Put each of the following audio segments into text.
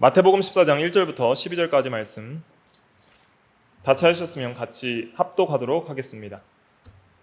마태복음 14장 1절부터 12절까지 말씀 다 찾으셨으면 같이 합독하도록 하겠습니다.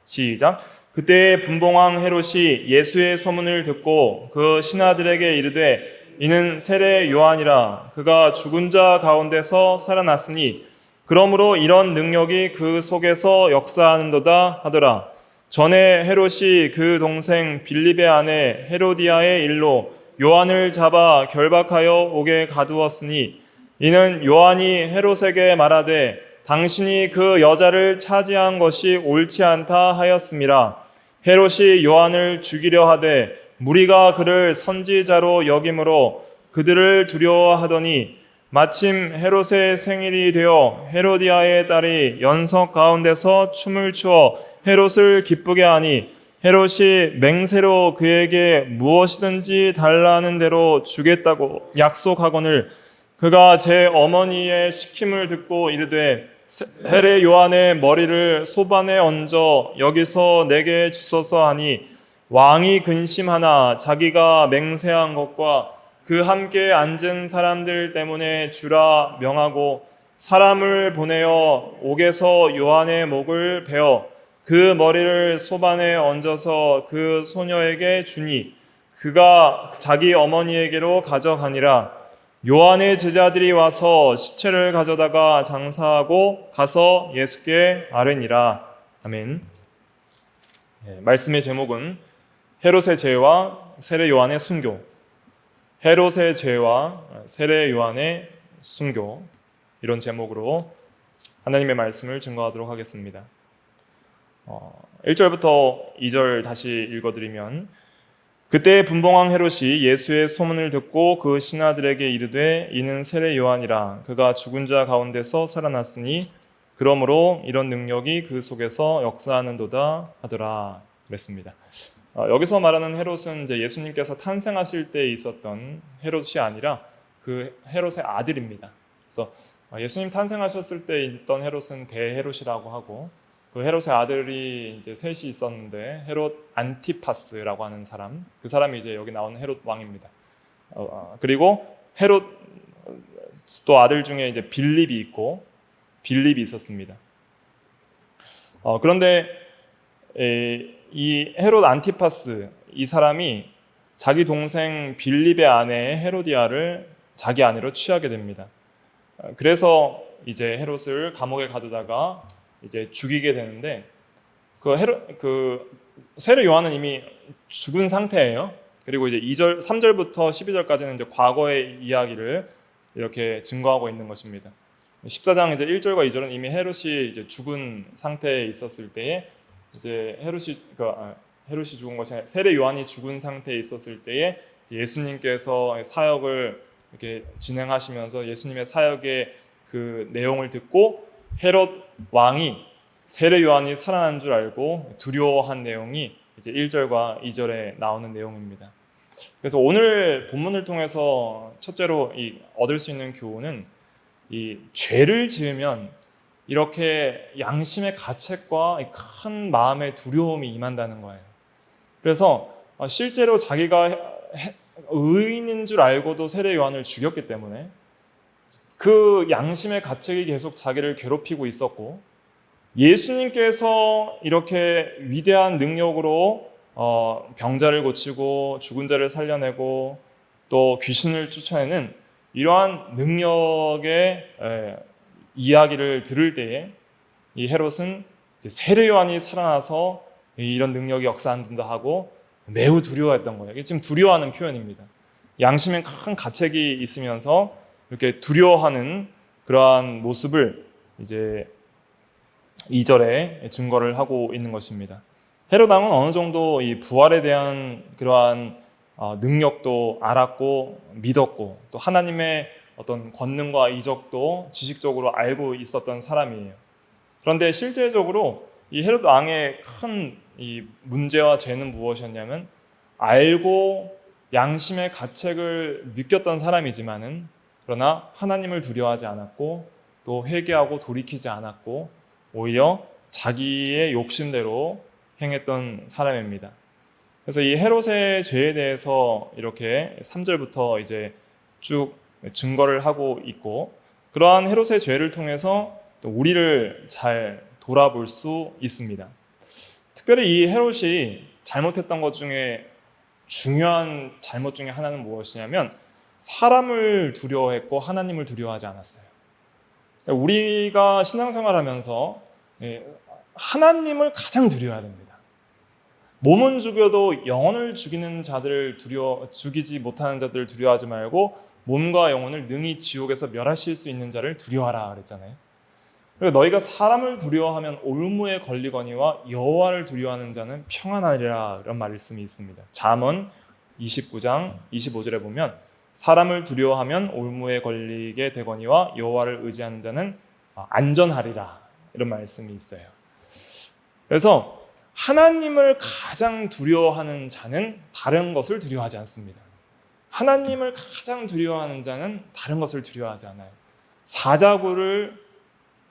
시작. 그때 분봉왕 헤롯이 예수의 소문을 듣고 그 신하들에게 이르되 이는 세례 요한이라. 그가 죽은 자 가운데서 살아났으니 그러므로 이런 능력이 그 속에서 역사하는도다 하더라. 전에 헤롯이 그 동생 빌립의 아내 헤로디아의 일로 요한을 잡아 결박하여 옥에 가두었으니 이는 요한이 헤롯에게 말하되 당신이 그 여자를 차지한 것이 옳지 않다 하였음이라. 헤롯이 요한을 죽이려 하되 무리가 그를 선지자로 여김으로 그들을 두려워하더니 마침 헤롯의 생일이 되어 헤로디아의 딸이 연석 가운데서 춤을 추어 헤롯을 기쁘게 하니 헤롯이 맹세로 그에게 무엇이든지 달라는 대로 주겠다고 약속하거늘 그가 제 어머니의 시킴을 듣고 이르되 세례 요한의 머리를 소반에 얹어 여기서 내게 주소서 하니 왕이 근심하나 자기가 맹세한 것과 그 함께 앉은 사람들 때문에 주라 명하고 사람을 보내어 옥에서 요한의 목을 베어 그 머리를 소반에 얹어서 그 소녀에게 주니 그가 자기 어머니에게로 가져가니라. 요한의 제자들이 와서 시체를 가져다가 장사하고 가서 예수께 아뢰니라. 아멘. 말씀의 제목은 헤롯의 죄와 세례 요한의 순교. 헤롯의 죄와 세례 요한의 순교. 이런 제목으로 하나님의 말씀을 증거하도록 하겠습니다. 1절부터 2절 다시 읽어드리면 그때 분봉왕 헤롯이 예수의 소문을 듣고 그 신하들에게 이르되 이는 세례 요한이라. 그가 죽은 자 가운데서 살아났으니 그러므로 이런 능력이 그 속에서 역사하는도다 하더라 그랬습니다. 여기서 말하는 헤롯은 이제 예수님께서 탄생하실 때 있었던 헤롯이 아니라 그 헤롯의 아들입니다. 그래서 예수님 탄생하셨을 때 있던 헤롯은 대헤롯이라고 하고 그 헤롯의 아들이 이제 셋이 있었는데 헤롯 안티파스라고 하는 사람, 그 사람이 이제 여기 나오는 헤롯 왕입니다. 그리고 헤롯 또 아들 중에 이제 빌립이 있었습니다. 그런데 이 헤롯 안티파스 이 사람이 자기 동생 빌립의 아내 헤로디아를 자기 아내로 취하게 됩니다. 그래서 이제 헤롯을 감옥에 가두다가 이제 죽이게 되는데 그 세례 요한은 이미 죽은 상태예요. 그리고 이제 3절부터 12절까지는 이제 과거의 이야기를 이렇게 증거하고 있는 것입니다. 14장 이제 1절과 2절은 이미 헤롯이 이제 죽은 상태에 있었을 때에 이제 헤롯이 죽은 것이 아니라 세례 요한이 죽은 상태에 있었을 때에 예수님께서 사역을 이렇게 진행하시면서 예수님의 사역의 그 내용을 듣고 헤롯 왕이 세례 요한이 살아난 줄 알고 두려워한 내용이 이제 1절과 2절에 나오는 내용입니다. 그래서 오늘 본문을 통해서 첫째로 얻을 수 있는 교훈은 이 죄를 지으면 이렇게 양심의 가책과 큰 마음의 두려움이 임한다는 거예요. 그래서 실제로 자기가 의인인 줄 알고도 세례 요한을 죽였기 때문에 그 양심의 가책이 계속 자기를 괴롭히고 있었고 예수님께서 이렇게 위대한 능력으로 병자를 고치고 죽은 자를 살려내고 또 귀신을 쫓아내는 이러한 능력의 이야기를 들을 때에 이 헤롯은 세례 요한이 살아나서 이런 능력이 역사한다 하고 매우 두려워했던 거예요. 이게 지금 두려워하는 표현입니다. 양심에 큰 가책이 있으면서 이렇게 두려워하는 그러한 모습을 이제 2절에 증거를 하고 있는 것입니다. 헤롯 왕은 어느 정도 이 부활에 대한 그러한 능력도 알았고 믿었고 또 하나님의 어떤 권능과 이적도 지식적으로 알고 있었던 사람이에요. 그런데 실제적으로 이 헤롯 왕의 큰 이 문제와 죄는 무엇이었냐면 알고 양심의 가책을 느꼈던 사람이지만은 그러나 하나님을 두려워하지 않았고 또 회개하고 돌이키지 않았고 오히려 자기의 욕심대로 행했던 사람입니다. 그래서 이 헤롯의 죄에 대해서 이렇게 3절부터 이제 쭉 증거를 하고 있고, 그러한 헤롯의 죄를 통해서 또 우리를 잘 돌아볼 수 있습니다. 특별히 이 헤롯이 잘못했던 것 중에 중요한 잘못 중에 하나는 무엇이냐면 사람을 두려워했고 하나님을 두려워하지 않았어요. 우리가 신앙생활하면서 하나님을 가장 두려워해야 됩니다. 몸은 죽여도 영혼을 죽이는 자들을 죽이지 못하는 자들을 두려워하지 말고 몸과 영혼을 능히 지옥에서 멸하실 수 있는 자를 두려워하라 그랬잖아요. 그리고 너희가 사람을 두려워하면 올무에 걸리거니와 여호와를 두려워하는 자는 평안하리라, 이런 말씀이 있습니다. 잠언 29장 25절에 보면 사람을 두려워하면 올무에 걸리게 되거니와 여호와를 의지하는 자는 안전하리라, 이런 말씀이 있어요. 그래서 하나님을 가장 두려워하는 자는 다른 것을 두려워하지 않습니다. 하나님을 가장 두려워하는 자는 다른 것을 두려워하지 않아요. 사자굴을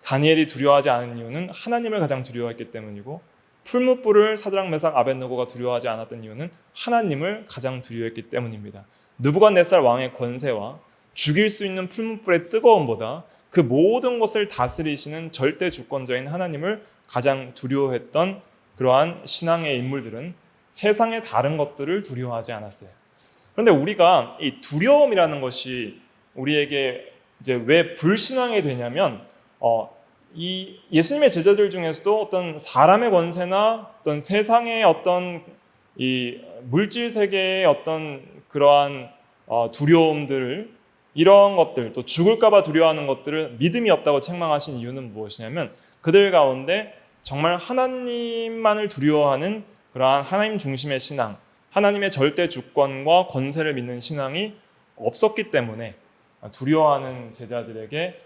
다니엘이 두려워하지 않은 이유는 하나님을 가장 두려워했기 때문이고, 풀무불을 사드락 메삭 아벳느고가 두려워하지 않았던 이유는 하나님을 가장 두려워했기 때문입니다. 느부갓네살 왕의 권세와 죽일 수 있는 풀무불의 뜨거움보다 그 모든 것을 다스리시는 절대 주권자인 하나님을 가장 두려워했던 그러한 신앙의 인물들은 세상의 다른 것들을 두려워하지 않았어요. 그런데 우리가 이 두려움이라는 것이 우리에게 이제 왜 불신앙이 되냐면, 이 예수님의 제자들 중에서도 어떤 사람의 권세나 어떤 세상의 어떤 이 물질 세계의 어떤 그러한 두려움들을, 이런 것들, 또 죽을까봐 두려워하는 것들을 믿음이 없다고 책망하신 이유는 무엇이냐면, 그들 가운데 정말 하나님만을 두려워하는 그러한 하나님 중심의 신앙, 하나님의 절대 주권과 권세를 믿는 신앙이 없었기 때문에 두려워하는 제자들에게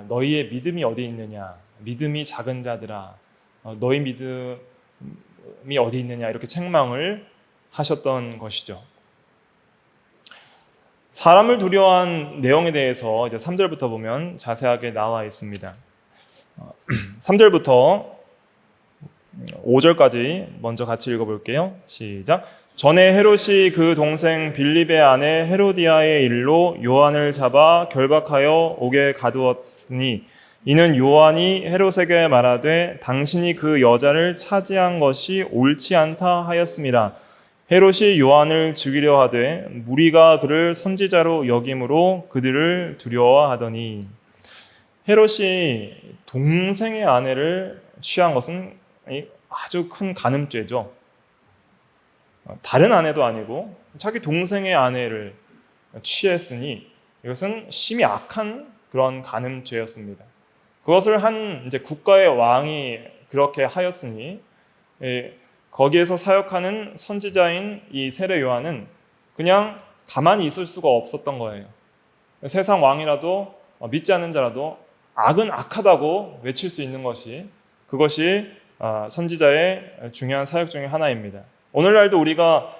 너희의 믿음이 어디 있느냐, 믿음이 작은 자들아, 너희 믿음이 어디 있느냐, 이렇게 책망을 하셨던 것이죠. 사람을 두려워한 내용에 대해서 이제 3절부터 보면 자세하게 나와 있습니다. 3절부터 5절까지 먼저 같이 읽어볼게요. 시작. 전에 헤롯이 그 동생 빌립의 아내 헤로디아의 일로 요한을 잡아 결박하여 옥에 가두었으니, 이는 요한이 헤롯에게 말하되 당신이 그 여자를 차지한 것이 옳지 않다 하였습니다. 헤롯이 요한을 죽이려 하되 무리가 그를 선지자로 여김으로 그들을 두려워하더니, 헤롯이 동생의 아내를 취한 것은 아주 큰 간음죄죠. 다른 아내도 아니고 자기 동생의 아내를 취했으니 이것은 심히 악한 그런 간음죄였습니다. 그것을 한 이제 국가의 왕이 그렇게 하였으니, 거기에서 사역하는 선지자인 이 세례 요한은 그냥 가만히 있을 수가 없었던 거예요. 세상 왕이라도 믿지 않는 자라도 악은 악하다고 외칠 수 있는 것이, 그것이 선지자의 중요한 사역 중에 하나입니다. 오늘날도 우리가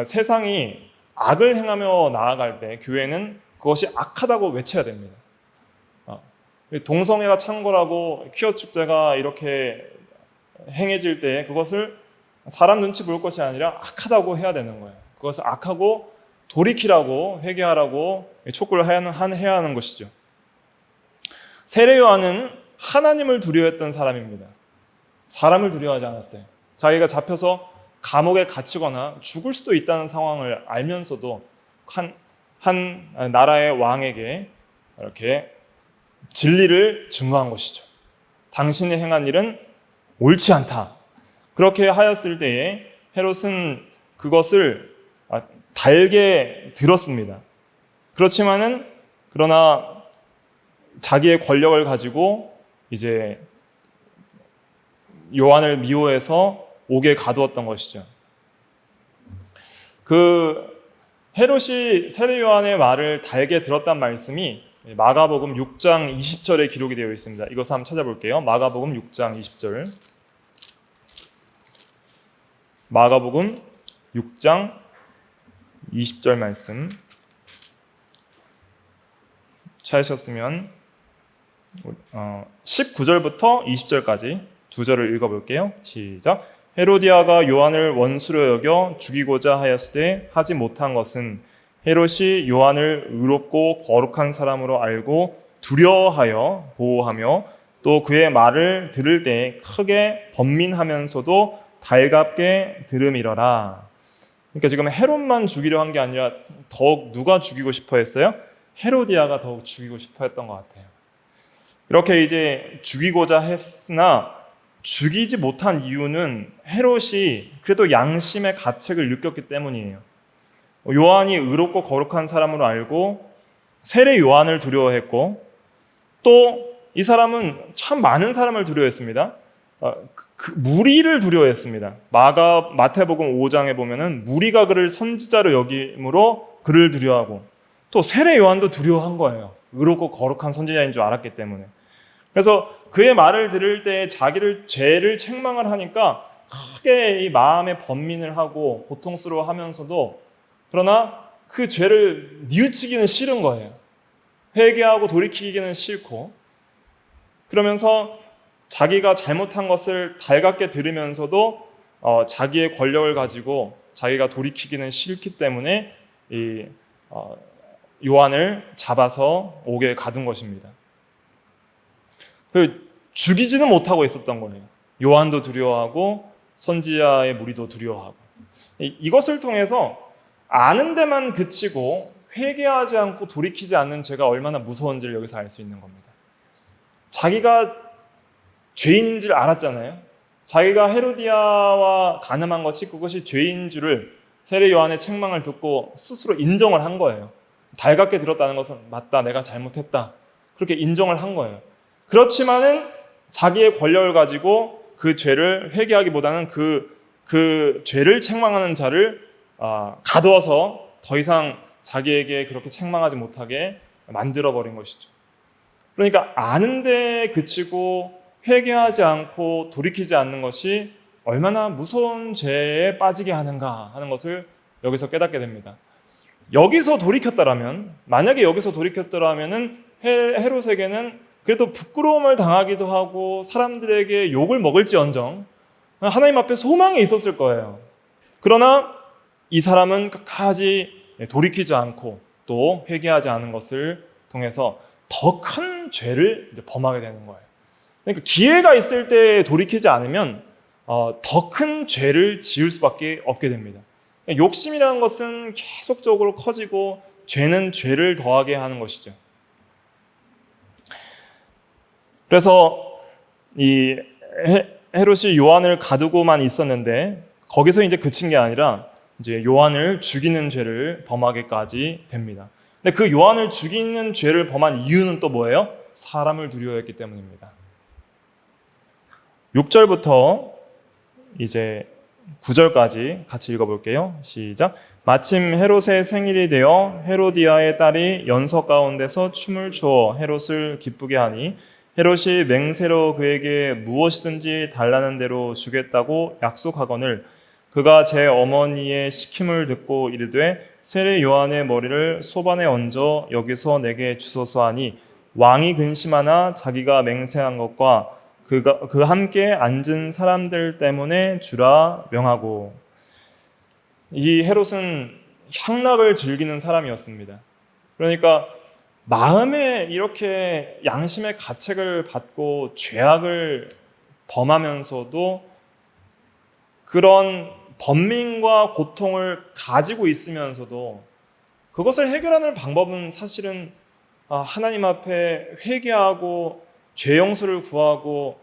세상이 악을 행하며 나아갈 때 교회는 그것이 악하다고 외쳐야 됩니다. 동성애가 창궐하고 퀴어 축제가 이렇게 행해질 때 그것을 사람 눈치 볼 것이 아니라 악하다고 해야 되는 거예요. 그것을 악하고 돌이키라고, 회개하라고 촉구를 해야 하는 것이죠. 세례 요한은 하나님을 두려워했던 사람입니다. 사람을 두려워하지 않았어요. 자기가 잡혀서 감옥에 갇히거나 죽을 수도 있다는 상황을 알면서도 한 나라의 왕에게 이렇게 진리를 증거한 것이죠. 당신이 행한 일은 옳지 않다. 그렇게 하였을 때에 헤롯은 그것을 달게 들었습니다. 그러나 자기의 권력을 가지고 이제 요한을 미워해서 옥에 가두었던 것이죠. 그 헤롯이 세례 요한의 말을 달게 들었단 말씀이 마가복음 6장 20절에 기록이 되어 있습니다. 이것을 한번 찾아볼게요. 마가복음 6장 20절. 마가복음 6장 20절 말씀 찾으셨으면 19절부터 20절까지 두 절을 읽어볼게요. 시작. 헤로디아가 요한을 원수로 여겨 죽이고자 하였을 때 하지 못한 것은 헤롯이 요한을 의롭고 거룩한 사람으로 알고 두려워하여 보호하며 또 그의 말을 들을 때 크게 번민하면서도 달갑게 들음이러라. 그러니까 지금 헤롯만 죽이려 한 게 아니라 더욱 누가 죽이고 싶어 했어요? 헤로디아가 더욱 죽이고 싶어 했던 것 같아요. 이렇게 이제 죽이고자 했으나 죽이지 못한 이유는 헤롯이 그래도 양심의 가책을 느꼈기 때문이에요. 요한이 의롭고 거룩한 사람으로 알고 세례 요한을 두려워했고 또 이 사람은 참 많은 사람을 두려워했습니다. 무리를 두려워했습니다. 마태복음 5장에 보면은 무리가 그를 선지자로 여김으로 그를 두려워하고 또 세례 요한도 두려워한 거예요. 의롭고 거룩한 선지자인 줄 알았기 때문에. 그래서 그의 말을 들을 때 자기를 죄를 책망을 하니까 크게 이 마음에 번민을 하고 고통스러워하면서도 그러나 그 죄를 뉘우치기는 싫은 거예요. 회개하고 돌이키기는 싫고 그러면서 자기가 잘못한 것을 달갑게 들으면서도 자기의 권력을 가지고 자기가 돌이키기는 싫기 때문에 요한을 잡아서 옥에 가둔 것입니다. 죽이지는 못하고 있었던 거예요. 요한도 두려워하고 선지자의 무리도 두려워하고 이것을 통해서 아는 데만 그치고 회개하지 않고 돌이키지 않는 죄가 얼마나 무서운지를 여기서 알 수 있는 겁니다. 자기가 죄인인 줄 알았잖아요. 자기가 헤로디아와 간음한 것이 그것이 죄인 줄을 세례 요한의 책망을 듣고 스스로 인정을 한 거예요. 달갑게 들었다는 것은 맞다, 내가 잘못했다. 그렇게 인정을 한 거예요. 그렇지만은 자기의 권력을 가지고 그 죄를 회개하기보다는 그 죄를 책망하는 자를 가두어서 더 이상 자기에게 그렇게 책망하지 못하게 만들어버린 것이죠. 그러니까 아는데 그치고 회개하지 않고 돌이키지 않는 것이 얼마나 무서운 죄에 빠지게 하는가 하는 것을 여기서 깨닫게 됩니다. 여기서 돌이켰다라면, 만약에 여기서 돌이켰더라면은 헤롯에게는 그래도 부끄러움을 당하기도 하고 사람들에게 욕을 먹을지언정 하나님 앞에 소망이 있었을 거예요. 그러나 이 사람은 끝까지 돌이키지 않고 또 회개하지 않은 것을 통해서 더 큰 죄를 이제 범하게 되는 거예요. 그러니까 기회가 있을 때 돌이키지 않으면 더 큰 죄를 지을 수밖에 없게 됩니다. 욕심이라는 것은 계속적으로 커지고 죄는 죄를 더하게 하는 것이죠. 그래서 이 헤롯이 요한을 가두고만 있었는데 거기서 이제 그친 게 아니라 이제 요한을 죽이는 죄를 범하게까지 됩니다. 근데 그 요한을 죽이는 죄를 범한 이유는 또 뭐예요? 사람을 두려워했기 때문입니다. 6절부터 이제 9절까지 같이 읽어볼게요. 시작. 마침 헤롯의 생일이 되어 헤로디아의 딸이 연서 가운데서 춤을 추어 헤롯을 기쁘게 하니 헤롯이 맹세로 그에게 무엇이든지 달라는 대로 주겠다고 약속하거늘 그가 제 어머니의 시킴을 듣고 이르되 세례 요한의 머리를 소반에 얹어 여기서 내게 주소서 하니 왕이 근심하나 자기가 맹세한 것과 그 함께 앉은 사람들 때문에 주라 명하고. 이 헤롯은 향락을 즐기는 사람이었습니다. 그러니까 마음에 이렇게 양심의 가책을 받고 죄악을 범하면서도 그런 번민과 고통을 가지고 있으면서도 그것을 해결하는 방법은 사실은 하나님 앞에 회개하고 죄 용서를 구하고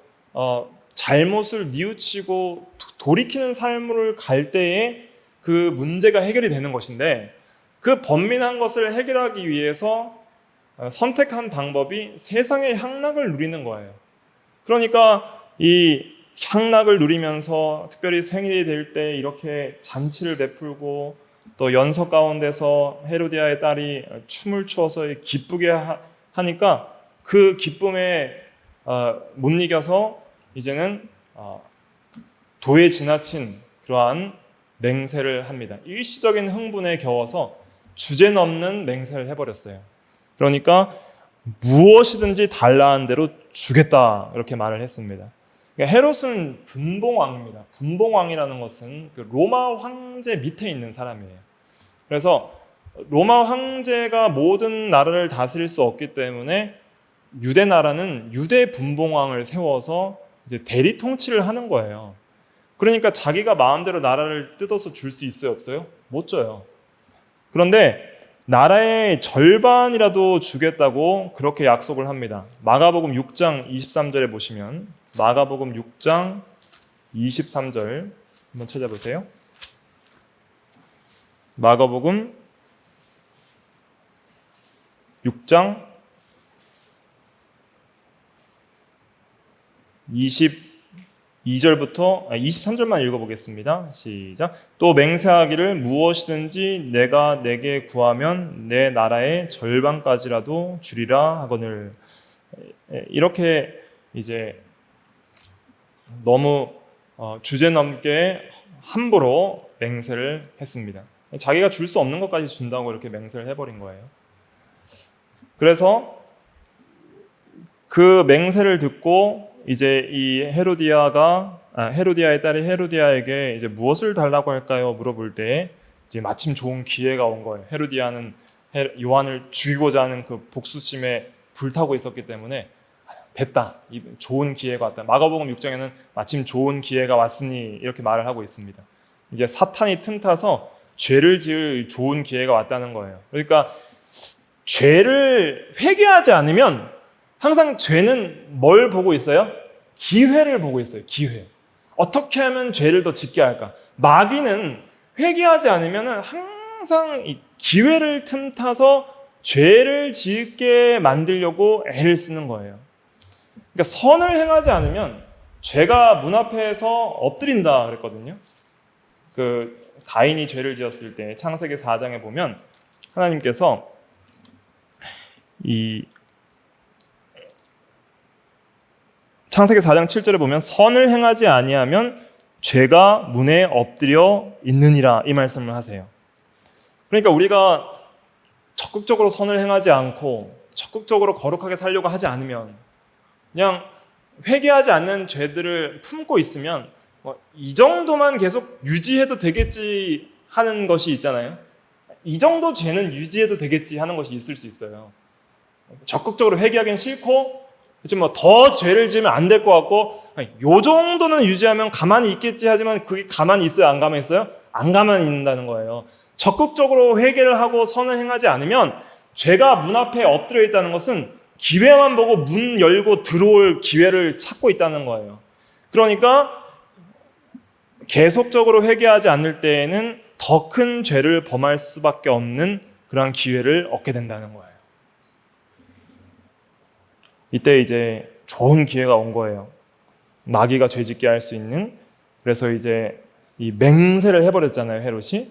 잘못을 뉘우치고 돌이키는 삶을 갈 때에 그 문제가 해결이 되는 것인데 그 번민한 것을 해결하기 위해서 선택한 방법이 세상의 향락을 누리는 거예요. 그러니까 이 향락을 누리면서 특별히 생일이 될 때 이렇게 잔치를 베풀고 또 연서 가운데서 헤로디아의 딸이 춤을 추어서 기쁘게 하니까 그 기쁨에 못 이겨서 이제는 도에 지나친 그러한 맹세를 합니다. 일시적인 흥분에 겨워서 주제넘는 맹세를 해버렸어요. 그러니까 무엇이든지 달라는 대로 주겠다 이렇게 말을 했습니다. 헤롯은 분봉왕입니다. 분봉왕이라는 것은 그 로마 황제 밑에 있는 사람이에요. 그래서 로마 황제가 모든 나라를 다스릴 수 없기 때문에 유대 나라는 유대 분봉왕을 세워서 이제 대리 통치를 하는 거예요. 그러니까 자기가 마음대로 나라를 뜯어서 줄 수 있어요, 없어요? 못 줘요. 그런데 나라의 절반이라도 주겠다고 그렇게 약속을 합니다. 마가복음 6장 23절에 보시면 마가복음 6장 23절 한번 찾아보세요. 마가복음 6장 23절만 읽어보겠습니다. 시작. 또 맹세하기를 무엇이든지 내가 내게 구하면 내 나라의 절반까지라도 주리라 하거늘. 이렇게 이제 너무 주제넘게 함부로 맹세를 했습니다. 자기가 줄 수 없는 것까지 준다고 이렇게 맹세를 해버린 거예요. 그래서 그 맹세를 듣고 이제 이 헤로디아의 딸이 헤로디아에게 이제 무엇을 달라고 할까요? 물어볼 때 이제 마침 좋은 기회가 온 거예요. 헤로디아는 요한을 죽이고자 하는 그 복수심에 불타고 있었기 때문에 됐다. 좋은 기회가 왔다. 마가복음 6장에는 마침 좋은 기회가 왔으니 이렇게 말을 하고 있습니다. 이게 사탄이 틈타서 죄를 지을 좋은 기회가 왔다는 거예요. 그러니까 죄를 회개하지 않으면 항상 죄는 뭘 보고 있어요? 기회를 보고 있어요. 기회. 어떻게 하면 죄를 더 짓게 할까? 마귀는 회개하지 않으면 항상 이 기회를 틈타서 죄를 짓게 만들려고 애를 쓰는 거예요. 그러니까 선을 행하지 않으면 죄가 문 앞에서 엎드린다 그랬거든요. 그 가인이 죄를 지었을 때 창세기 4장에 보면 하나님께서 이 창세기 4장 7절에 보면 선을 행하지 아니하면 죄가 문에 엎드려 있느니라 이 말씀을 하세요. 그러니까 우리가 적극적으로 선을 행하지 않고 적극적으로 거룩하게 살려고 하지 않으면 그냥 회개하지 않는 죄들을 품고 있으면 이 정도만 계속 유지해도 되겠지 하는 것이 있잖아요. 이 정도 죄는 유지해도 되겠지 하는 것이 있을 수 있어요. 적극적으로 회개하기는 싫고 그렇지만 더 죄를 지으면 안 될 것 같고 요 정도는 유지하면 가만히 있겠지 하지만 그게 가만히 있어요? 안 가만히 있어요? 안 가만히 있는다는 거예요. 적극적으로 회개를 하고 선을 행하지 않으면 죄가 문 앞에 엎드려 있다는 것은 기회만 보고 문 열고 들어올 기회를 찾고 있다는 거예요. 그러니까 계속적으로 회개하지 않을 때에는 더 큰 죄를 범할 수밖에 없는 그런 기회를 얻게 된다는 거예요. 이때 이제 좋은 기회가 온 거예요. 마귀가 죄짓게 할 수 있는. 그래서 이제 이 맹세를 해버렸잖아요, 헤롯이.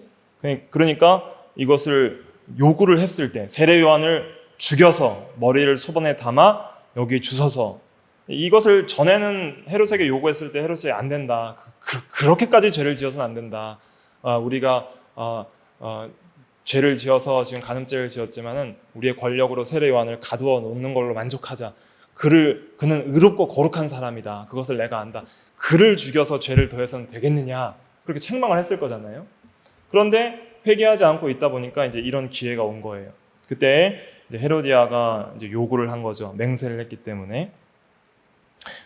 그러니까 이것을 요구를 했을 때 세례 요한을 죽여서 머리를 소변에 담아 여기 주소서. 이것을 전에는 헤롯에게 요구했을 때 헤롯이 안 된다. 그렇게까지 죄를 지어서는 안 된다. 우리가 죄를 지어서 지금 간음죄를 지었지만은 우리의 권력으로 세례 요한을 가두어 놓는 걸로 만족하자. 그는 의롭고 거룩한 사람이다. 그것을 내가 안다. 그를 죽여서 죄를 더해서는 되겠느냐. 그렇게 책망을 했을 거잖아요. 그런데 회개하지 않고 있다 보니까 이제 이런 기회가 온 거예요. 그때 이제 헤로디아가 이제 요구를 한 거죠. 맹세를 했기 때문에.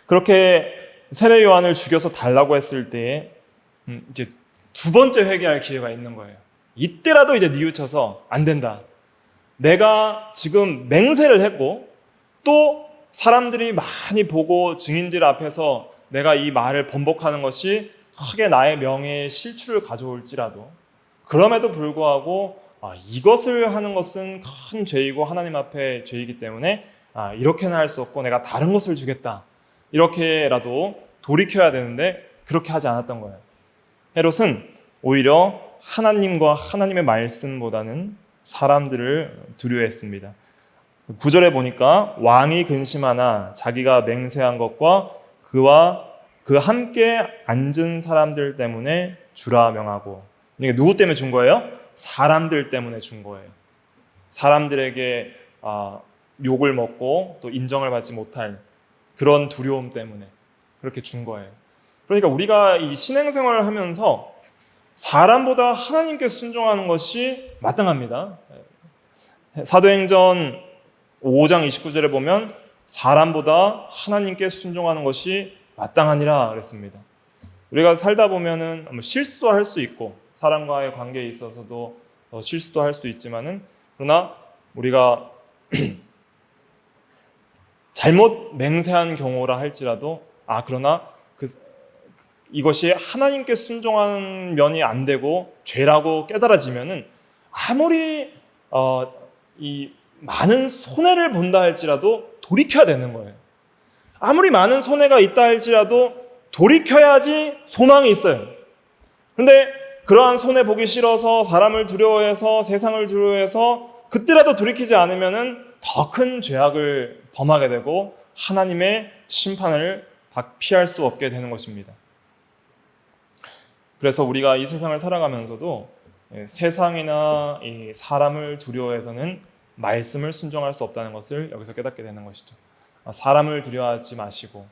그렇게 세례 요한을 죽여서 달라고 했을 때에 이제 두 번째 회개할 기회가 있는 거예요. 이때라도 이제 뉘우쳐서 안 된다. 내가 지금 맹세를 했고 또 사람들이 많이 보고 증인들 앞에서 내가 이 말을 번복하는 것이 크게 나의 명예에 실추를 가져올지라도 그럼에도 불구하고 이것을 하는 것은 큰 죄이고 하나님 앞에 죄이기 때문에 이렇게는 할 수 없고 내가 다른 것을 주겠다. 이렇게라도 돌이켜야 되는데 그렇게 하지 않았던 거예요. 헤롯은 오히려 하나님과 하나님의 말씀보다는 사람들을 두려워했습니다. 9절에 보니까 왕이 근심하나 자기가 맹세한 것과 그와 그 함께 앉은 사람들 때문에 주라 명하고. 그러니까 누구 때문에 준 거예요? 사람들 때문에 준 거예요. 사람들에게 욕을 먹고 또 인정을 받지 못할 그런 두려움 때문에 그렇게 준 거예요. 그러니까 우리가 이 신앙생활을 하면서 사람보다 하나님께 순종하는 것이 마땅합니다. 사도행전 5장 29절에 보면 사람보다 하나님께 순종하는 것이 마땅하니라 그랬습니다. 우리가 살다 보면은 실수도 할 수 있고 사람과의 관계에 있어서도 실수도 할 수도 있지만은 그러나 우리가 잘못 맹세한 경우라 할지라도 그러나 이것이 하나님께 순종하는 면이 안 되고 죄라고 깨달아지면은 아무리 이 많은 손해를 본다 할지라도 돌이켜야 되는 거예요. 아무리 많은 손해가 있다 할지라도 돌이켜야지 소망이 있어요. 근데 그러한 손해 보기 싫어서 사람을 두려워해서 세상을 두려워해서 그때라도 돌이키지 않으면은 더 큰 죄악을 범하게 되고 하나님의 심판을 피할 수 없게 되는 것입니다. 그래서 우리가 이 세상을 살아가면서도 세상이나 이 사람을 두려워해서는 말씀을 순종할 수 없다는 것을 여기서 깨닫게 되는 것이죠. 사람을 두려워하지 마시고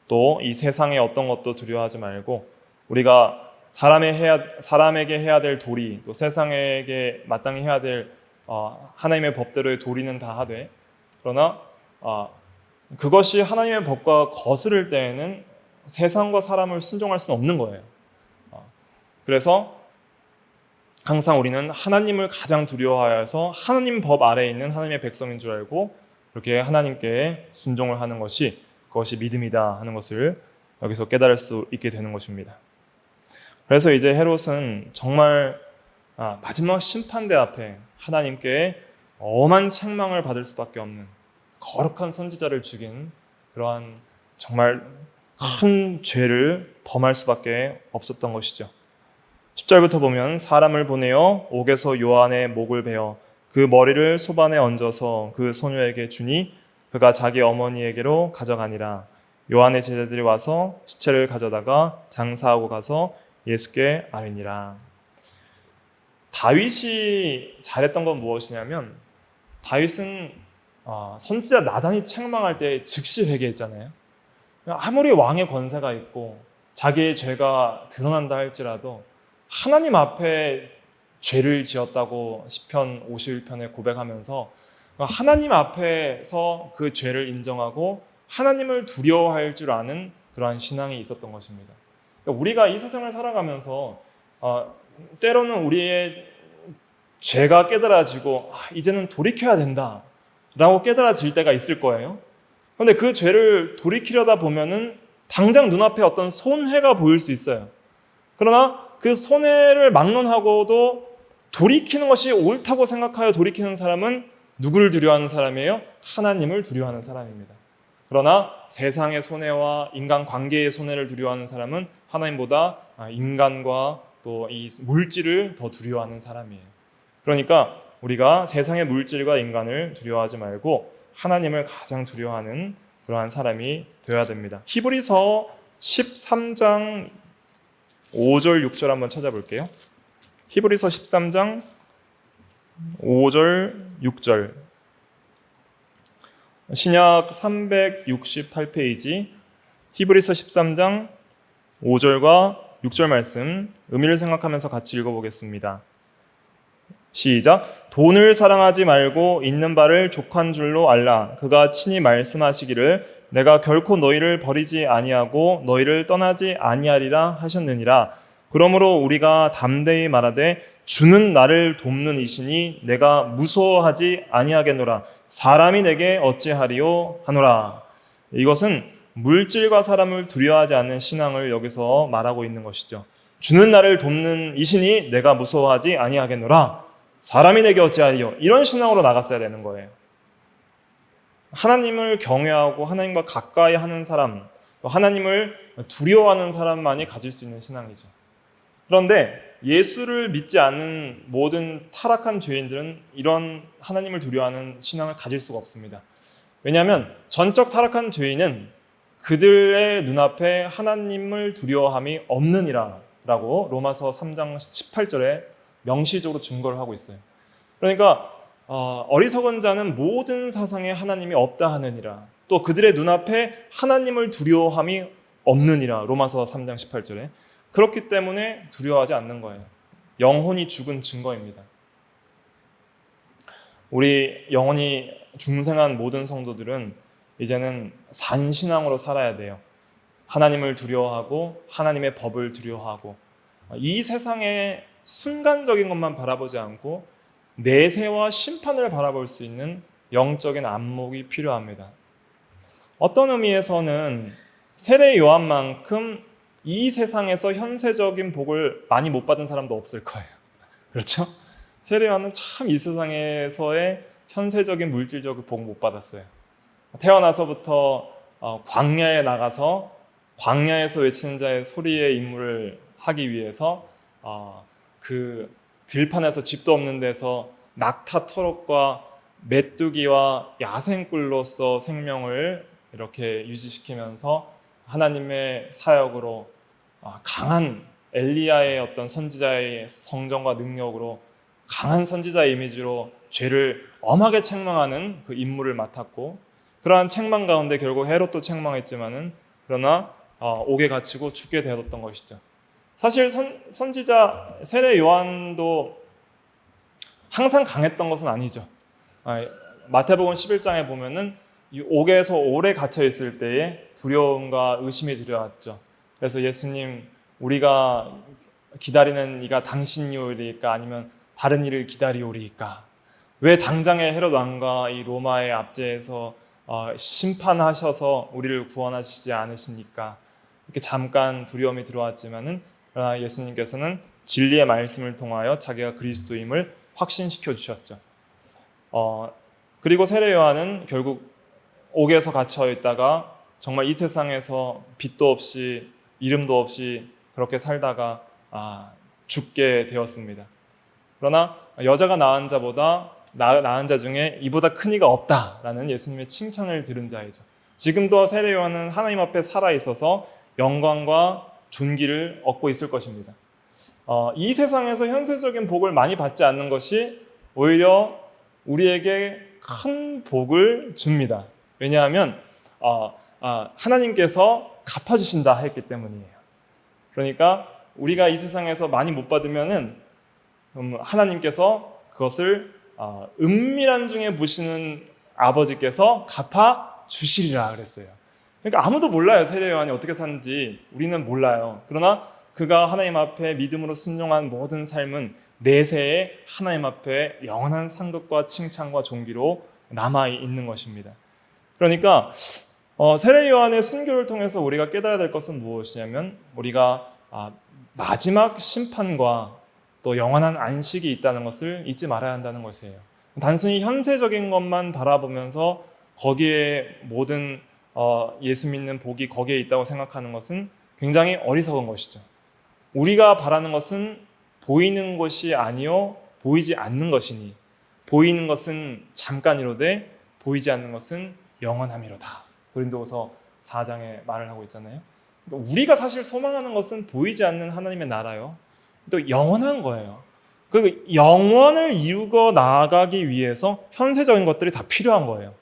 또 이 세상의 어떤 것도 두려워하지 말고 우리가 사람에게 해야 될 도리 또 세상에게 마땅히 해야 될 하나님의 법대로의 도리는 다 하되 그러나 그것이 하나님의 법과 거스를 때에는 세상과 사람을 순종할 수는 없는 거예요. 그래서 항상 우리는 하나님을 가장 두려워하여서 하나님 법 아래에 있는 하나님의 백성인 줄 알고 그렇게 하나님께 순종을 하는 것이 그것이 믿음이다 하는 것을 여기서 깨달을 수 있게 되는 것입니다. 그래서 이제 헤롯은 정말 마지막 심판대 앞에 하나님께 엄한 책망을 받을 수밖에 없는 거룩한 선지자를 죽인 그러한 정말 큰 죄를 범할 수밖에 없었던 것이죠. 10절부터 보면 사람을 보내어 옥에서 요한의 목을 베어 그 머리를 소반에 얹어서 그 소녀에게 주니 그가 자기 어머니에게로 가져가니라. 요한의 제자들이 와서 시체를 가져다가 장사하고 가서 예수께 아뢰니라. 다윗이 잘했던 건 무엇이냐면 다윗은 선지자 나단이 책망할 때 즉시 회개했잖아요. 아무리 왕의 권세가 있고 자기의 죄가 드러난다 할지라도 하나님 앞에 죄를 지었다고 시편 51편에 고백하면서 하나님 앞에서 그 죄를 인정하고 하나님을 두려워할 줄 아는 그러한 신앙이 있었던 것입니다. 그러니까 우리가 이 세상을 살아가면서 때로는 우리의 죄가 깨달아지고 이제는 돌이켜야 된다라고 깨달아질 때가 있을 거예요. 그런데 그 죄를 돌이키려다 보면은 당장 눈앞에 어떤 손해가 보일 수 있어요. 그러나 그 손해를 막론하고도 돌이키는 것이 옳다고 생각하여 돌이키는 사람은 누구를 두려워하는 사람이에요? 하나님을 두려워하는 사람입니다. 그러나 세상의 손해와 인간 관계의 손해를 두려워하는 사람은 하나님보다 인간과 또 이 물질을 더 두려워하는 사람이에요. 그러니까 우리가 세상의 물질과 인간을 두려워하지 말고 하나님을 가장 두려워하는 그러한 사람이 되어야 됩니다. 히브리서 13장 5절 6절 한번 찾아볼게요. 히브리서 13장 5절 6절 신약 368페이지 히브리서 13장 5절과 6절 말씀 의미를 생각하면서 같이 읽어보겠습니다. 시작. 돈을 사랑하지 말고 있는 바를 족한 줄로 알라. 그가 친히 말씀하시기를 내가 결코 너희를 버리지 아니하고 너희를 떠나지 아니하리라 하셨느니라. 그러므로 우리가 담대히 말하되 주는 나를 돕는 이시니 내가 무서워하지 아니하겠노라. 사람이 내게 어찌하리요 하노라. 이것은 물질과 사람을 두려워하지 않는 신앙을 여기서 말하고 있는 것이죠. 주는 나를 돕는 이시니 내가 무서워하지 아니하겠노라. 사람이 내게 어찌하리요. 이런 신앙으로 나갔어야 되는 거예요. 하나님을 경외하고 하나님과 가까이 하는 사람, 또 하나님을 두려워하는 사람만이 가질 수 있는 신앙이죠. 그런데 예수를 믿지 않는 모든 타락한 죄인들은 이런 하나님을 두려워하는 신앙을 가질 수가 없습니다. 왜냐하면 전적 타락한 죄인은 그들의 눈앞에 하나님을 두려워함이 없느니라 라고 로마서 3장 18절에 명시적으로 증거를 하고 있어요. 그러니까 어리석은 자는 모든 사상에 하나님이 없다 하느니라. 또 그들의 눈앞에 하나님을 두려워함이 없느니라. 로마서 3장 18절에. 그렇기 때문에 두려워하지 않는 거예요. 영혼이 죽은 증거입니다. 우리 영혼이 중생한 모든 성도들은 이제는 산신앙으로 살아야 돼요. 하나님을 두려워하고 하나님의 법을 두려워하고 이 세상의 순간적인 것만 바라보지 않고 내세와 심판을 바라볼 수 있는 영적인 안목이 필요합니다. 어떤 의미에서는 세례 요한만큼 이 세상에서 현세적인 복을 많이 못 받은 사람도 없을 거예요. 그렇죠? 세례 요한은 참 이 세상에서의 현세적인 물질적인 복 못 받았어요. 태어나서부터 광야에 나가서 광야에서 외치는 자의 소리의 임무를 하기 위해서 그 들판에서 집도 없는 데서 낙타 터럭과 메뚜기와 야생꿀로서 생명을 이렇게 유지시키면서 하나님의 사역으로 강한 엘리야의 어떤 선지자의 성정과 능력으로 강한 선지자의 이미지로 죄를 엄하게 책망하는 그 임무를 맡았고, 그러한 책망 가운데 결국 헤롯도 책망했지만은 그러나 옥에 갇히고 죽게 되었던 것이죠. 사실 선지자 세례 요한도 항상 강했던 것은 아니죠. 마태복음 11장에 보면은 이 옥에서 오래 갇혀 있을 때에 두려움과 의심이 들어왔죠. 그래서 예수님, 우리가 기다리는 이가 당신이오리까 아니면 다른 일을 기다리오리까? 왜 당장에 헤롯 왕과 이 로마의 압제에서 심판하셔서 우리를 구원하시지 않으십니까? 이렇게 잠깐 두려움이 들어왔지만은 그러나 예수님께서는 진리의 말씀을 통하여 자기가 그리스도임을 확신시켜 주셨죠. 그리고 세례 요한은 결국 옥에서 갇혀 있다가 정말 이 세상에서 빛도 없이 이름도 없이 그렇게 살다가 죽게 되었습니다. 그러나 여자가 낳은 자보다 낳은 자 중에 이보다 큰 이가 없다라는 예수님의 칭찬을 들은 자이죠. 지금도 세례 요한은 하나님 앞에 살아 있어서 영광과 존귀를 얻고 있을 것입니다. 이 세상에서 현세적인 복을 많이 받지 않는 것이 오히려 우리에게 큰 복을 줍니다. 왜냐하면 하나님께서 갚아주신다 했기 때문이에요. 그러니까 우리가 이 세상에서 많이 못 받으면은 하나님께서 그것을 은밀한 중에 보시는 아버지께서 갚아 주시리라 그랬어요. 그러니까 아무도 몰라요. 세례 요한이 어떻게 사는지 우리는 몰라요. 그러나 그가 하나님 앞에 믿음으로 순종한 모든 삶은 내세에 하나님 앞에 영원한 상급과 칭찬과 존귀로 남아 있는 것입니다. 그러니까 세례 요한의 순교를 통해서 우리가 깨달아야 될 것은 무엇이냐면 우리가 마지막 심판과 또 영원한 안식이 있다는 것을 잊지 말아야 한다는 것이에요. 단순히 현세적인 것만 바라보면서 거기에 모든 예수 믿는 복이 거기에 있다고 생각하는 것은 굉장히 어리석은 것이죠. 우리가 바라는 것은 보이는 것이 아니요 보이지 않는 것이니 보이는 것은 잠깐이로되 보이지 않는 것은 영원함이로다. 고린도후서 4장에 말을 하고 있잖아요. 우리가 사실 소망하는 것은 보이지 않는 하나님의 나라요. 또 영원한 거예요. 그 영원을 이루고 나아가기 위해서 현세적인 것들이 다 필요한 거예요.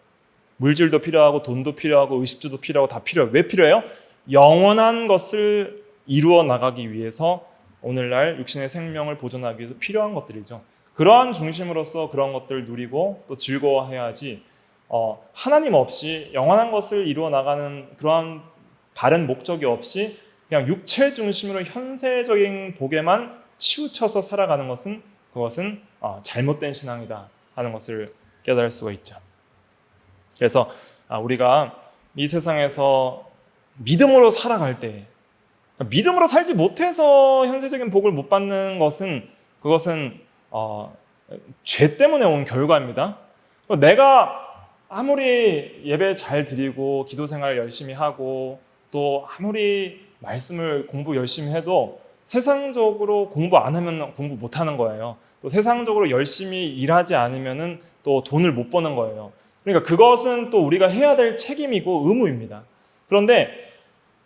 물질도 필요하고 돈도 필요하고 의식주도 필요하고 다 필요해요. 왜 필요해요? 영원한 것을 이루어 나가기 위해서 오늘날 육신의 생명을 보존하기 위해서 필요한 것들이죠. 그러한 중심으로서 그런 것들을 누리고 또 즐거워해야지 하나님 없이 영원한 것을 이루어 나가는 그러한 다른 목적이 없이 그냥 육체 중심으로 현세적인 복에만 치우쳐서 살아가는 것은 그것은 잘못된 신앙이다 하는 것을 깨달을 수가 있죠. 그래서 우리가 이 세상에서 믿음으로 살아갈 때 믿음으로 살지 못해서 현세적인 복을 못 받는 것은 그것은 죄 때문에 온 결과입니다. 내가 아무리 예배 잘 드리고 기도 생활 열심히 하고 또 아무리 말씀을 공부 열심히 해도 세상적으로 공부 안 하면 공부 못 하는 거예요. 또 세상적으로 열심히 일하지 않으면은 또 돈을 못 버는 거예요. 그러니까 그것은 또 우리가 해야 될 책임이고 의무입니다. 그런데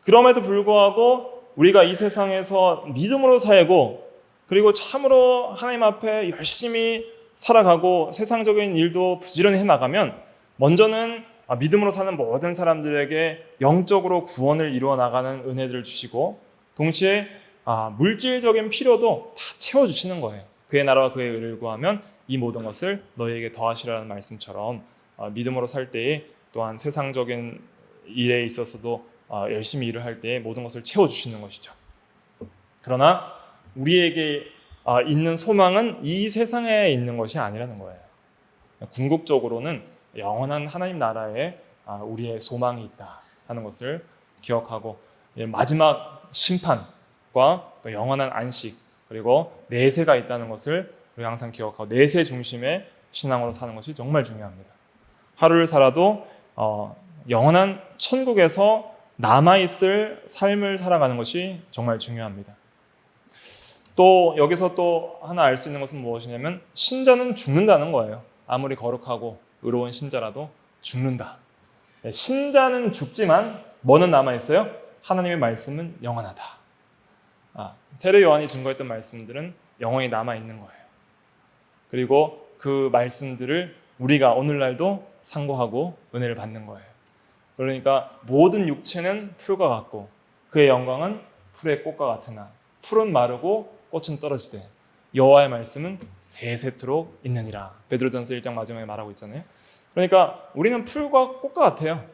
그럼에도 불구하고 우리가 이 세상에서 믿음으로 살고 그리고 참으로 하나님 앞에 열심히 살아가고 세상적인 일도 부지런히 해나가면 먼저는 믿음으로 사는 모든 사람들에게 영적으로 구원을 이루어 나가는 은혜들을 주시고 동시에 물질적인 필요도 다 채워주시는 거예요. 그의 나라와 그의 의를 구하면 이 모든 것을 너희에게 더하시라는 말씀처럼 믿음으로 살 때에 또한 세상적인 일에 있어서도 열심히 일을 할 때에 모든 것을 채워주시는 것이죠. 그러나 우리에게 있는 소망은 이 세상에 있는 것이 아니라는 거예요. 궁극적으로는 영원한 하나님 나라에 우리의 소망이 있다 하는 것을 기억하고 마지막 심판과 또 영원한 안식 그리고 내세가 있다는 것을 우리 항상 기억하고 내세 중심의 신앙으로 사는 것이 정말 중요합니다. 하루를 살아도 영원한 천국에서 남아있을 삶을 살아가는 것이 정말 중요합니다. 또 여기서 또 하나 알 수 있는 것은 무엇이냐면 신자는 죽는다는 거예요. 아무리 거룩하고 의로운 신자라도 죽는다. 신자는 죽지만 뭐는 남아있어요? 하나님의 말씀은 영원하다. 세례 요한이 증거했던 말씀들은 영원히 남아있는 거예요. 그리고 그 말씀들을 우리가 오늘날도 상고하고 은혜를 받는 거예요. 그러니까 모든 육체는 풀과 같고 그의 영광은 풀의 꽃과 같으나 풀은 마르고 꽃은 떨어지되 여호와의 말씀은 세세토록 있느니라. 베드로전서 1장 마지막에 말하고 있잖아요. 그러니까 우리는 풀과 꽃과 같아요.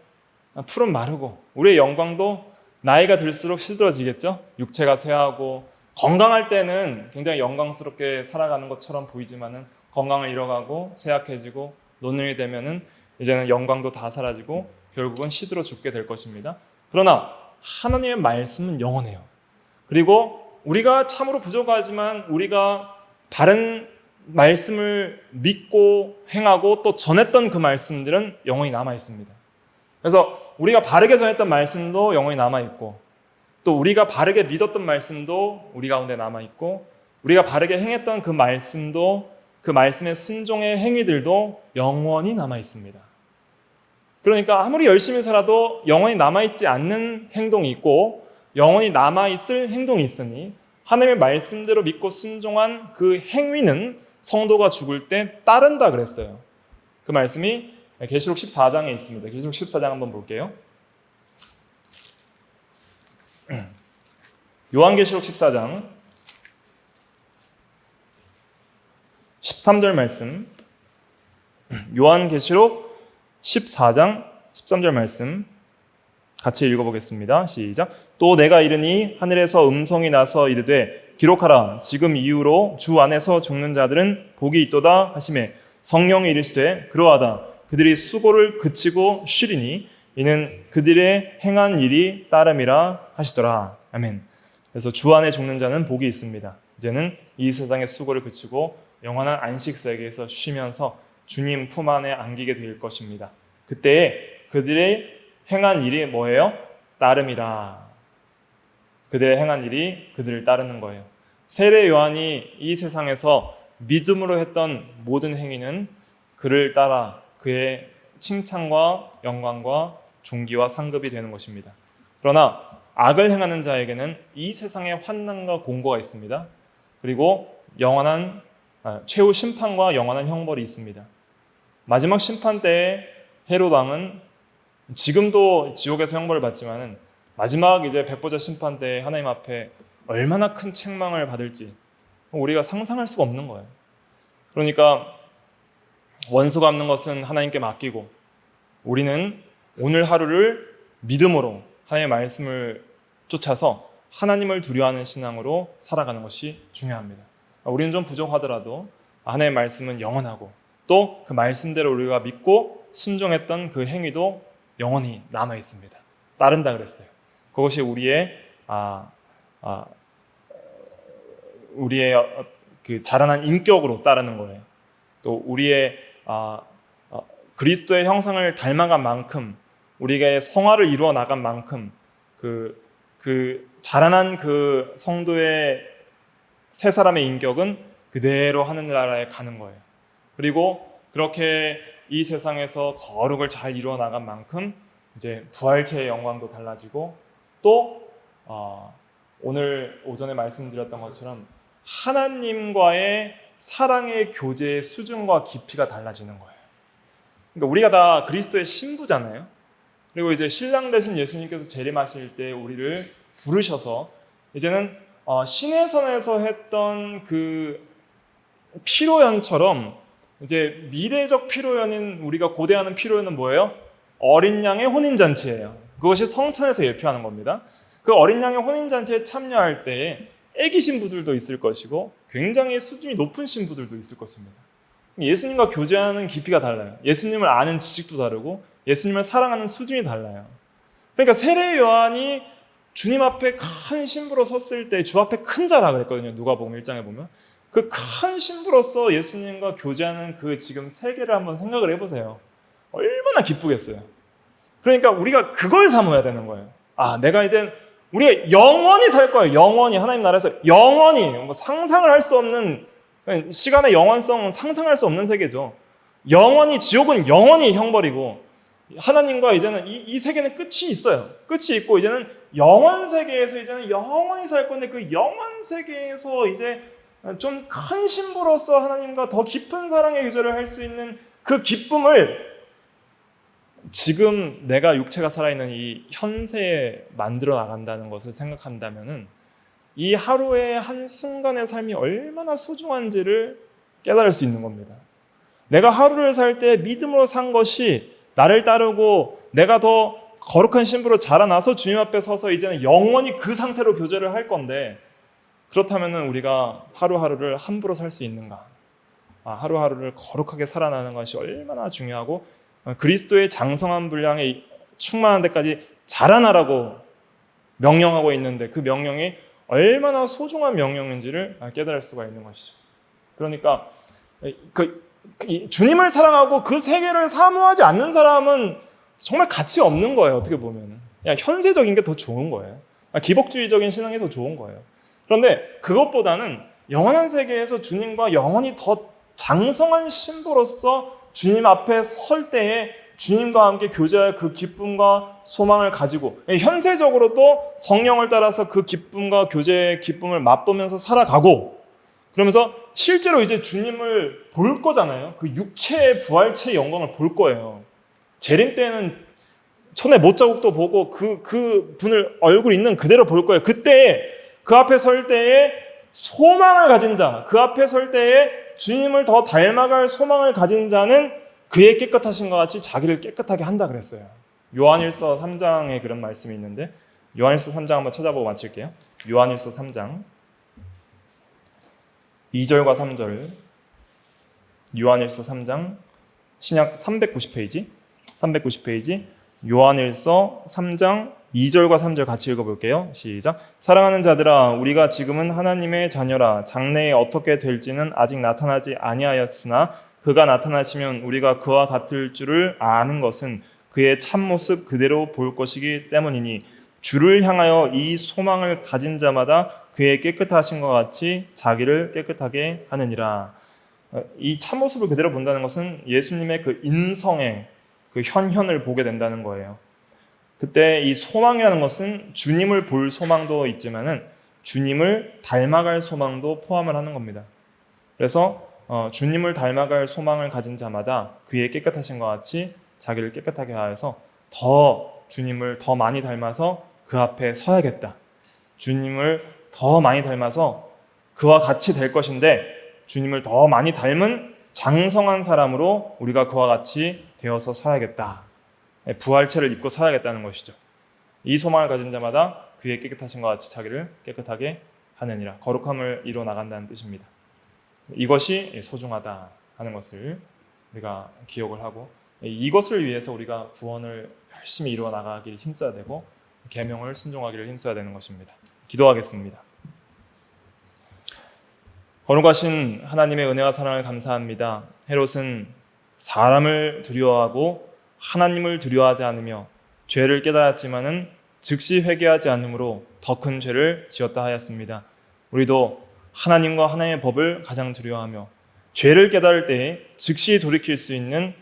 풀은 마르고 우리의 영광도 나이가 들수록 시들어지겠죠. 육체가 쇠하고 건강할 때는 굉장히 영광스럽게 살아가는 것처럼 보이지만은 건강을 잃어가고 쇠약해지고 노년이 되면은 이제는 영광도 다 사라지고 결국은 시들어 죽게 될 것입니다. 그러나 하나님의 말씀은 영원해요. 그리고 우리가 참으로 부족하지만 우리가 바른 말씀을 믿고 행하고 또 전했던 그 말씀들은 영원히 남아 있습니다. 그래서 우리가 바르게 전했던 말씀도 영원히 남아 있고 또 우리가 바르게 믿었던 말씀도 우리 가운데 남아 있고 우리가 바르게 행했던 그 말씀도 그 말씀의 순종의 행위들도 영원히 남아 있습니다. 그러니까 아무리 열심히 살아도 영원히 남아있지 않는 행동이 있고 영원히 남아있을 행동이 있으니 하나님의 말씀대로 믿고 순종한 그 행위는 성도가 죽을 때 따른다 그랬어요. 그 말씀이 계시록 14장에 있습니다. 계시록 14장 한번 볼게요. 요한계시록 14장 13절 말씀, 요한계시록 14장 13절 말씀 같이 읽어보겠습니다. 시작. 또 내가 이르니 하늘에서 음성이 나서 이르되 기록하라. 지금 이후로 주 안에서 죽는 자들은 복이 있도다 하시매 성령이 이르시되 그러하다. 그들이 수고를 그치고 쉬리니 이는 그들의 행한 일이 따름이라 하시더라. 아멘. 그래서 주 안에 죽는 자는 복이 있습니다. 이제는 이 세상의 수고를 그치고 영원한 안식 세계에서 쉬면서 주님 품 안에 안기게 될 것입니다. 그때 그들의 행한 일이 뭐예요? 따름이라. 그들의 행한 일이 그들을 따르는 거예요. 세례 요한이 이 세상에서 믿음으로 했던 모든 행위는 그를 따라 그의 칭찬과 영광과 존귀와 상급이 되는 것입니다. 그러나 악을 행하는 자에게는 이 세상에 환난과 공고가 있습니다. 그리고 영원한 최후 심판과 영원한 형벌이 있습니다. 마지막 심판 때에 헤롯 왕은 지금도 지옥에서 형벌을 받지만은 마지막 이제 백보자 심판 때 하나님 앞에 얼마나 큰 책망을 받을지 우리가 상상할 수가 없는 거예요. 그러니까 원수 갚는 것은 하나님께 맡기고 우리는 오늘 하루를 믿음으로 하나님의 말씀을 쫓아서 하나님을 두려워하는 신앙으로 살아가는 것이 중요합니다. 우리는 좀 부족하더라도 하나님의 말씀은 영원하고 또 그 말씀대로 우리가 믿고 순종했던 그 행위도 영원히 남아 있습니다. 따른다 그랬어요. 그것이 우리의 그 자라난 인격으로 따르는 거예요. 또 우리의 그리스도의 형상을 닮아간 만큼 우리가 성화를 이루어 나간 만큼 그 자라난 그 성도의 세 사람의 인격은 그대로 하늘나라에 가는 거예요. 그리고 그렇게 이 세상에서 거룩을 잘 이루어 나간 만큼 이제 부활체의 영광도 달라지고 또 오늘 오전에 말씀드렸던 것처럼 하나님과의 사랑의 교제의 수준과 깊이가 달라지는 거예요. 그러니까 우리가 다 그리스도의 신부잖아요. 그리고 이제 신랑 되신 예수님께서 재림하실 때 우리를 부르셔서 이제는 신해선에서 했던 그 피로연처럼 이제 미래적 피로연인 우리가 고대하는 피로연은 뭐예요? 어린 양의 혼인잔치예요. 그것이 성찬에서 예표하는 겁니다. 그 어린 양의 혼인잔치에 참여할 때에 애기 신부들도 있을 것이고 굉장히 수준이 높은 신부들도 있을 것입니다. 예수님과 교제하는 깊이가 달라요. 예수님을 아는 지식도 다르고 예수님을 사랑하는 수준이 달라요. 그러니까 세례 요한이 주님 앞에 큰 신부로 섰을 때 주 앞에 큰 자라 그랬거든요. 누가복음 1장에 보면 그 큰 신부로서 예수님과 교제하는 그 지금 세계를 한번 생각을 해보세요. 얼마나 기쁘겠어요. 그러니까 우리가 그걸 사모해야 되는 거예요. 내가 이제 우리가 영원히 살 거예요. 영원히 하나님 나라에서 영원히 뭐 상상을 할 수 없는 시간의 영원성은 상상할 수 없는 세계죠. 영원히 지옥은 영원히 형벌이고 하나님과 이제는 이 세계는 끝이 있어요. 끝이 있고 이제는 영원 세계에서 이제는 영원히 살 건데 그 영원 세계에서 이제 좀 큰 신부로서 하나님과 더 깊은 사랑의 교제를 할 수 있는 그 기쁨을 지금 내가 육체가 살아있는 이 현세에 만들어 나간다는 것을 생각한다면은 이 하루의 한 순간의 삶이 얼마나 소중한지를 깨달을 수 있는 겁니다. 내가 하루를 살 때 믿음으로 산 것이 나를 따르고 내가 더 거룩한 신부로 자라나서 주님 앞에 서서 이제는 영원히 그 상태로 교제를 할 건데 그렇다면 우리가 하루하루를 함부로 살 수 있는가? 하루하루를 거룩하게 살아나는 것이 얼마나 중요하고 그리스도의 장성한 분량에 충만한 데까지 자라나라고 명령하고 있는데 그 명령이 얼마나 소중한 명령인지를 깨달을 수가 있는 것이죠. 그러니까 주님을 사랑하고 그 세계를 사모하지 않는 사람은 정말 가치 없는 거예요. 어떻게 보면 그냥 현세적인 게 더 좋은 거예요. 기복주의적인 신앙이 더 좋은 거예요. 그런데 그것보다는 영원한 세계에서 주님과 영원히 더 장성한 신부로서 주님 앞에 설 때에 주님과 함께 교제할 그 기쁨과 소망을 가지고 현세적으로도 성령을 따라서 그 기쁨과 교제의 기쁨을 맛보면서 살아가고 그러면서 실제로 이제 주님을 볼 거잖아요. 그 육체의 부활체의 영광을 볼 거예요. 재림 때는 손에 못자국도 보고 그 분을 얼굴 있는 그대로 볼 거예요. 그때 그 앞에 설 때에 소망을 가진 자, 그 앞에 설 때에 주님을 더 닮아갈 소망을 가진 자는 그의 깨끗하신 것 같이 자기를 깨끗하게 한다 그랬어요. 요한일서 3장에 그런 말씀이 있는데 요한일서 3장 한번 찾아보고 마칠게요. 요한일서 3장 2절과 3절 요한일서 3장 신약 390페이지 요한일서 3장 2절과 3절 같이 읽어볼게요. 시작. 사랑하는 자들아 우리가 지금은 하나님의 자녀라 장래에 어떻게 될지는 아직 나타나지 아니하였으나 그가 나타나시면 우리가 그와 같을 줄을 아는 것은 그의 참모습 그대로 볼 것이기 때문이니 주를 향하여 이 소망을 가진 자마다 그의 깨끗하신 것 같이 자기를 깨끗하게 하느니라. 이 참모습을 그대로 본다는 것은 예수님의 그 인성의 그 현현을 보게 된다는 거예요. 그때 이 소망이라는 것은 주님을 볼 소망도 있지만은 주님을 닮아갈 소망도 포함을 하는 겁니다. 그래서 주님을 닮아갈 소망을 가진 자마다 그의 깨끗하신 것 같이 자기를 깨끗하게 하여서 더 주님을 더 많이 닮아서 그 앞에 서야겠다. 주님을 더 많이 닮아서 그와 같이 될 것인데 주님을 더 많이 닮은 장성한 사람으로 우리가 그와 같이 되어서 살아야겠다. 부활체를 입고 살아야겠다는 것이죠. 이 소망을 가진 자마다 그의 깨끗하신 것 같이 자기를 깨끗하게 하느니라. 거룩함을 이루어 나간다는 뜻입니다. 이것이 소중하다 하는 것을 우리가 기억을 하고 이것을 위해서 우리가 구원을 열심히 이루어 나가기를 힘써야 되고 계명을 순종하기를 힘써야 되는 것입니다. 기도하겠습니다. 거룩하신 하나님의 은혜와 사랑을 감사합니다. 헤롯은 사람을 두려워하고 하나님을 두려워하지 않으며 죄를 깨달았지만은 즉시 회개하지 않으므로 더 큰 죄를 지었다 하였습니다. 우리도 하나님과 하나님의 법을 가장 두려워하며 죄를 깨달을 때에 즉시 돌이킬 수 있는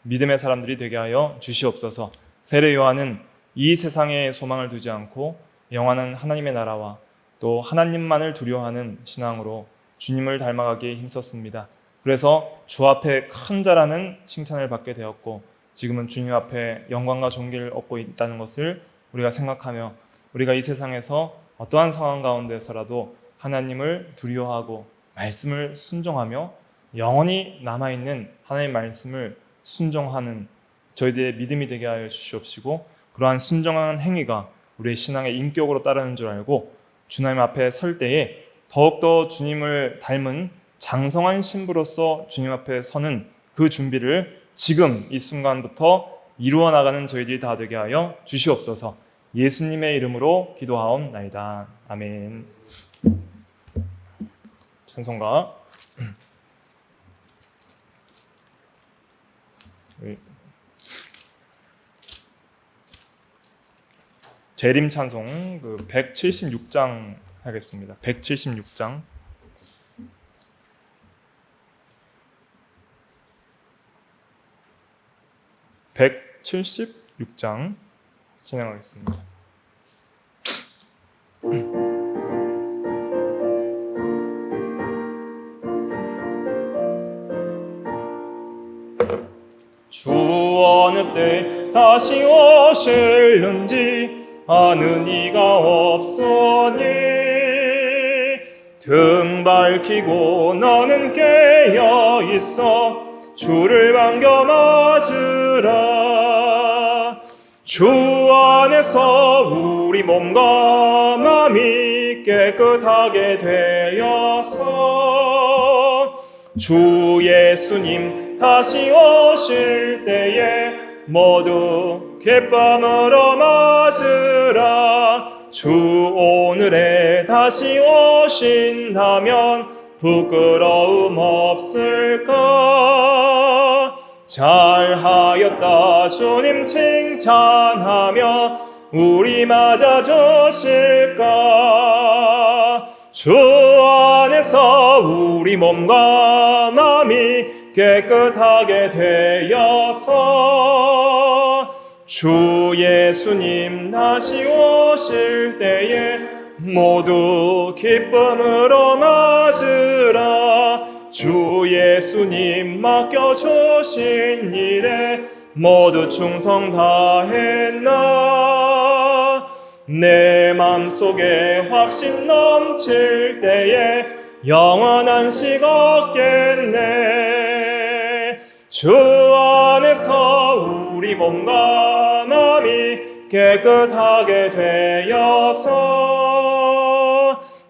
믿음의 사람들이 되게 하여 주시옵소서. 세례 요한은 이 세상에 소망을 두지 않고 영원한 하나님의 나라와 또 하나님만을 두려워하는 신앙으로 주님을 닮아가기에 힘썼습니다. 그래서 주 앞에 큰 자라는 칭찬을 받게 되었고 지금은 주님 앞에 영광과 존귀를 얻고 있다는 것을 우리가 생각하며 우리가 이 세상에서 어떠한 상황 가운데서라도 하나님을 두려워하고 말씀을 순종하며 영원히 남아있는 하나님의 말씀을 순종하는 저희들의 믿음이 되게 하여 주시옵시고, 그러한 순종하는 행위가 우리의 신앙의 인격으로 따르는 줄 알고 주님 앞에 설 때에 더욱더 주님을 닮은 장성한 신부로서 주님 앞에 서는 그 준비를 지금 이 순간부터 이루어 나가는 저희들이 다 되게 하여 주시옵소서. 예수님의 이름으로 기도하옵나이다. 아멘. 찬송가 재림 찬송 176장 하겠습니다. 176장. 진행하겠습니다. 주 어느 때 다시 오실는지 아는 이가 없으니 등 밝히고 너는 깨어 있어 주를 반겨 맞으라. 주 안에서 우리 몸과 마음이 깨끗하게 되어서 주 예수님 다시 오실 때에 모두 기쁨으로 맞으라. 주 오늘에 다시 오신다면 부끄러움 없을까? 잘하였다 주님 칭찬하며 우리 맞아주실까? 주 안에서 우리 몸과 마음이 깨끗하게 되어서 주 예수님 다시 오실 때에 모두 기쁨으로 맞으라. 주 예수님 맡겨주신 일에 모두 충성 다했나? 내 맘속에 확신 넘칠 때에 영원한 식 얻겠네. 주 안에서 우리 몸과 마음이 깨끗하게 되어서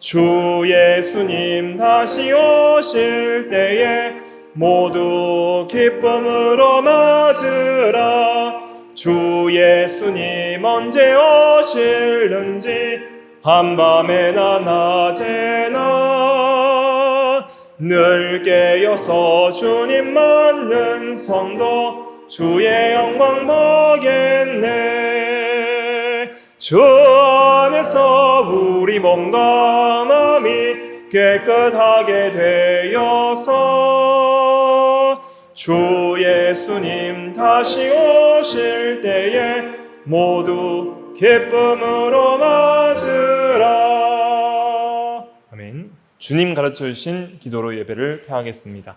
주 예수님 다시 오실 때에 모두 기쁨으로 맞으라. 주 예수님 언제 오실는지 한밤에나 낮에나 늘 깨어서 주님 맞는 성도 주의 영광 보겠네. 주 안에서 우리 몸과 마음이 깨끗하게 되어서 주 예수님 다시 오실 때에 모두 기쁨으로 맞으라. 아멘. 주님 가르쳐 주신 기도로 예배를 폐하겠습니다.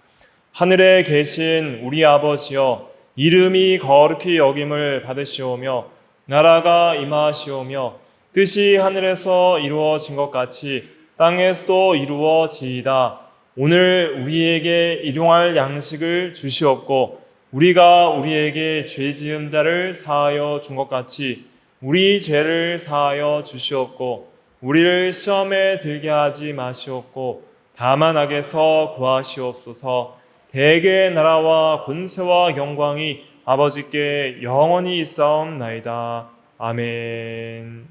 하늘에 계신 우리 아버지여, 이름이 거룩히 여김을 받으시오며 나라가 임하시오며 뜻이 하늘에서 이루어진 것 같이 땅에서도 이루어지이다. 오늘 우리에게 일용할 양식을 주시옵고 우리가 우리에게 죄 지은 자를 사하여 준 것 같이 우리 죄를 사하여 주시옵고 우리를 시험에 들게 하지 마시옵고 다만 악에서 구하시옵소서. 대개의 나라와 권세와 영광이 아버지께 영원히 있사옵나이다. 아멘.